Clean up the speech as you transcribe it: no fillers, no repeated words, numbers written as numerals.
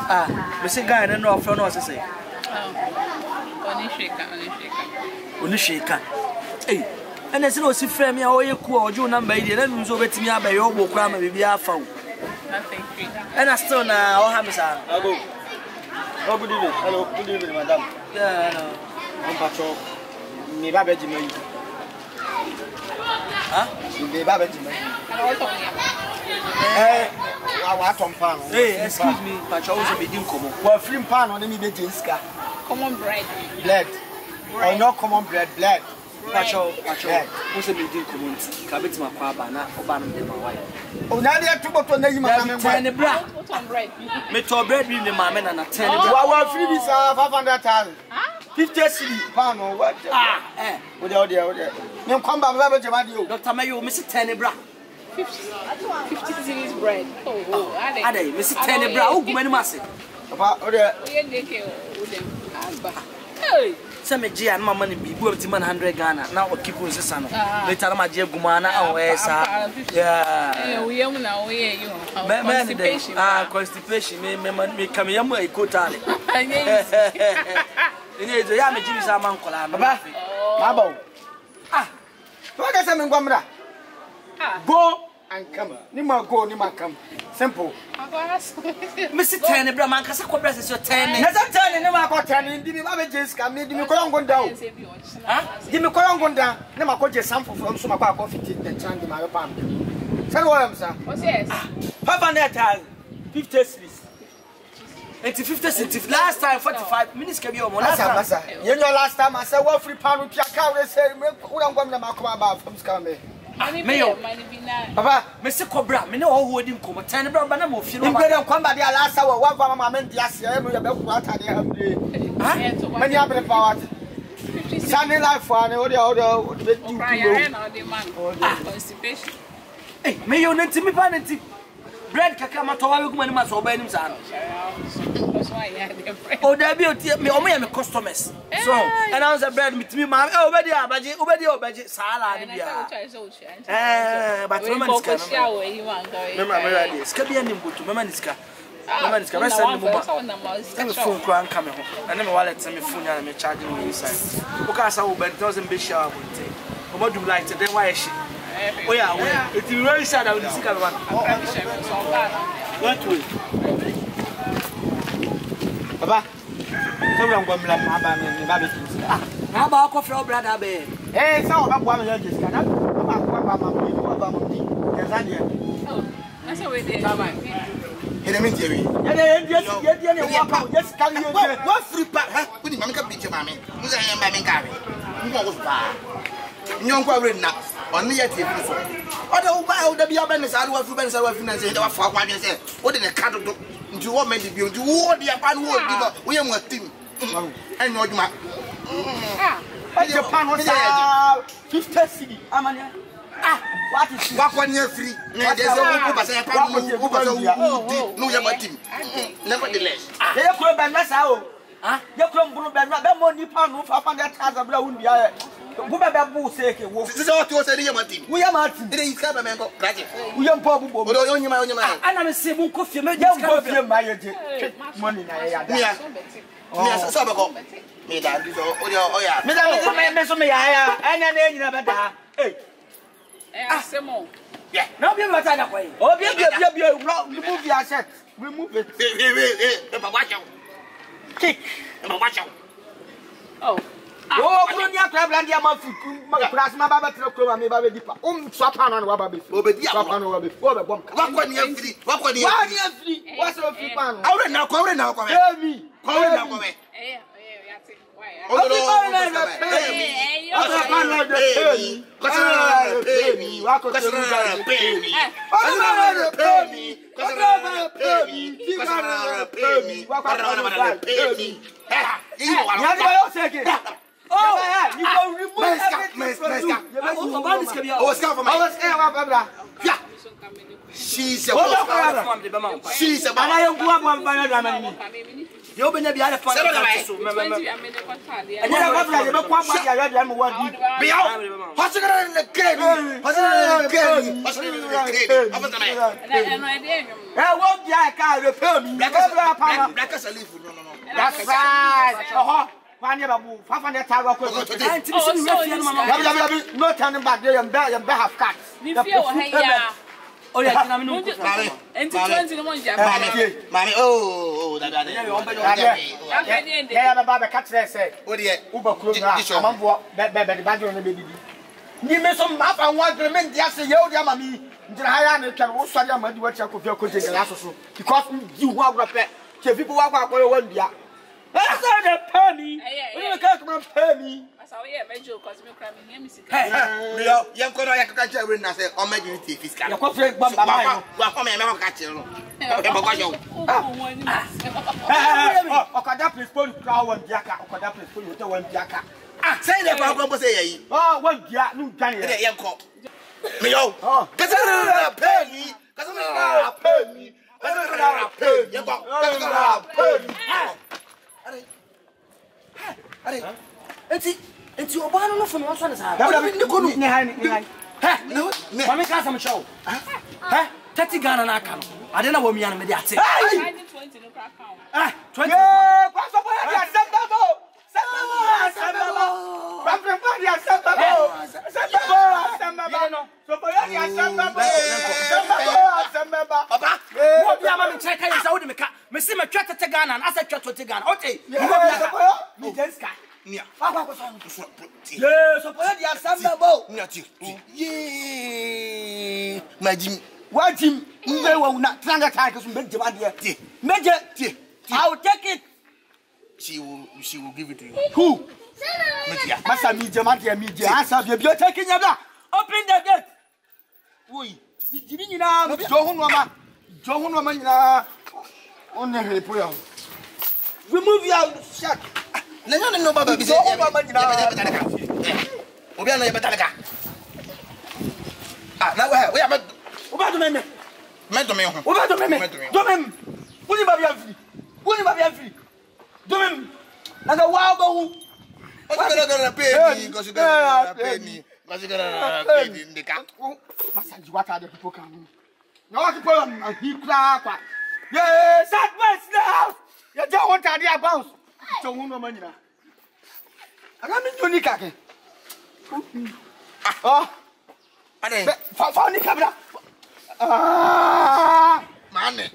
Ah, we say guy no offer no say. Oni sheka. Hey, and as no si frame ya oye ku ojo number ide na nzo betimi abaye ogbo kwa ma bibia afa wo. And I still na o ha me sa. Ago. Oh, good evening. Hello, good evening, madam. Yeah, no. I'm patrol. Me ba beji me. Huh? Me ba beji me. What on pan? Hey, excuse me, patrol also be din komo. Well, free pan on me be jinska. Common bread. Bread. Or not common bread, bread. Patrol, also be din komo. Kabeti makwaba na oba no dem awai. Oh, na dey to boto na yima na me. 10 bra. What on bread? Me to bread bi me ma me na 10 bra. Wa free this 500,000. Huh? 50 cedi. Pan on what? Ah, Ode. Me come ba ba jama di o. Dr. Mayo, me 10 bra. 50 cedis bread. Oh, Ade, me 10 bra. O gumani mase. Papa, ode. We ndeke o dem. Aba. Hey. Say me gia na mama ni bibu am ti man 100 Ghana. Na o keep on sesa no. Later na ma gia guma na awo esa. Yeah. We am na we you. Constipation. Constipation. Me come yam e kotale. Ini ya me jibi sa man kola. Baba. Mabo. To ga say me ngwamra. Go and come. Ni ma go, ni ma come. Simple. Mr. 10 bra man kasa ko bra se 10. Na sa 10 ni ma ko 10 ndi mi ba be jeska mi di mi ko ngonda o. Di mi ko ngonda na ma ko je samfo from so ma ko akofiti the chan di ma be pam. Say what am sa? What's yes? 500,000. 50 cedis. 50 cedis. Last time 45 minutes can be o mo last time. You know last time I said what free pound pia ka we say me wo ngwam na ma ko ba from scam me. Mayo, Papa, Mr. Cobra, me no holding come 10 bra na mo fi no. Ngwe come ba dia last hour wa fa mama men dia se e no ye be ku ata dia hamre. Ha? Many have the power. Sunday life for ne o de be do. Constipation. Hey, Mayo nanti me pa nanti. Bread kaka ma to wa we kuma ni ma so ba nim sa no. Oh, there be me o me customers. So, and I was a bread with me ma obedi abaje sala ni bia. But mama niska. Mama ready. Ska bia nim butu mama niska. Mama niska ba send mo ba. Me phone ko an kame ho. And me wallet me phone ya me charging me inside. O ka sa o ben 1000 be share abonte. O ma do like today why she. Oh yeah, it is very sad that we see one. What way? Papa, so we am going to have me baby. How about coffee or brother be? Eh, so ba bua me just kana. Papa, mama, me. Tanzania. Oh, that's how we did. Bye. Ele me tiri. Just carry you. What free pack? Ha? Kuni mama ka picture mama. Musa yan ba men kare. Mo ko pa. Nyon kwa re na. On me yet if so. Oda u ba o da bia ba ne sa wa fu na say da wa fa kwa say. O de ne ka do. Nti wo men di bi nti wo de apa no wo di ba. Wo ye mo atim. Enyo oduma. Japan was 50 cedi. Amania. What is what near free? There's a over say pan no ya team. Nevertheless. They could be less how. You come bro be no money pan no 500,000 bra won bia. Go be bu say ke wo. This is what you say ya team. We ya team. They is ka be men go graduate. We ya po bu bo. Onyima. Ana me se bu ko fie me ya go fie ma ye je. Money na ya da. Me so be go. Me da do oh yeah. Me da me so me ya. Anya na enyina be da. Hey. Semo. Yeah. Now be better that way. Oh, remove your shirt. Remove it. Hey, watch out. Kick. Watch out. Oh. Oh, you need to have landia mafu. Class ma baba tro me baba dipa. Swapa na wa baba. Obedi swapa na wa baba. Wo be bom. Wakwa ni free. Wakwa ni free. What's your free pan? Awre na kwa me. Baby. Kwa na kwa me. Oh, she's a You be never had a fun. That's right. No turning back there and have cats. Oh, yeah, I'm not. And 20 no one jam. Mammy, oh, that yeah, Baba Cat said, oh, dear, Uber Cruz, baby, badger on the baby. You may some map and one remain the answer, yo, Yammy. Diana can also have my watch up with your coaching because you walk up there. People walk up with 1 year. That's not a penny. You can't pay me. I saw you a joke because we're cramming him. Hey, young Korea, I can't tell you, I said, oh, my duty is got a coffee, but I'm not catching. Oh, Cadapis put crown one jacket, or Cadapis put with 1 jacket. Ah, say that I'm say, oh, 1 jack, no, Johnny, young cop. Me, oh, because I pay me, because I pay me, I pay you, It's your banner no from one side. No, I can't some show. 30 Ghana na kan. I don't know what me and me dey say. 20 no crack count. 20. My Jim, what Jim? You will not try to take us make the Major, I'll take it. She will give it to you. Who? Master media, answer you're taking your back. Open the gate. We didn't know. John Woman, only prayer. Remove your shut. No, Baba, be so now we have about to me. Do him. And the wild go. What's going to pay me? Because you're going to pay me. Because you're going to pay me in the camp. What are the people coming? No, he cracked. Yes, that was now. You don't want to idea bounce. Don't want money. I got me unique. Oh, I didn't. For the camera. Ah, man.